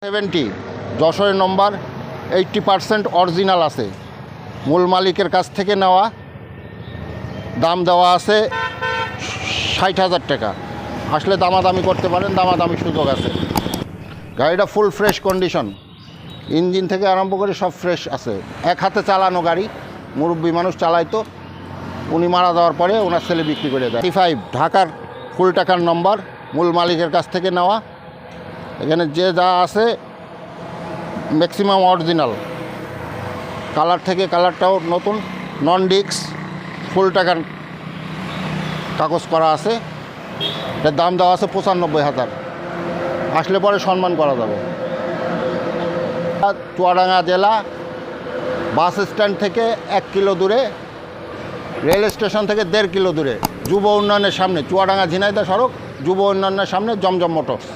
70 যশোরের নম্বর 80% অরিজিনাল আছে, মূল মালিকের কাছ থেকে নেওয়া, দাম দেওয়া আছে 60,000 টাকা। আসলে দামাদামি করতে পারেন, দামাদামি সুযোগ আছে। গাড়িটা ফুল ফ্রেশ কন্ডিশন, ইঞ্জিন থেকে আরম্ভ করে সব ফ্রেশ আছে। এক হাতে চালানো গাড়ি, মুরব্বী মানুষ চালাইতো, উনি মারা যাওয়ার পরে ওনার ছেলে বিক্রি করে দেয়। 35 ঢাকার ফুল টাকার নম্বর, মূল মালিকের কাছ থেকে নেওয়া। এখানে যে যা আছে ম্যাক্সিমাম অরিজিনাল, কালার থেকে কালারটাও নতুন, নন ডিক্স, ফুল টাকার কাগজ করা আছে। এটার দাম দেওয়া আছে 95,000, আসলে পরে সম্মান করা যাবে। চুয়াডাঙ্গা জেলা, বাস স্ট্যান্ড থেকে 1 কিলো দূরে, রেল স্টেশন থেকে 1.5 কিলো দূরে, যুব উন্নয়নের সামনে, চুয়াডাঙ্গা ঝিনাইদহ সড়ক, যুব উন্নয়নের সামনে জমজম মোটরস।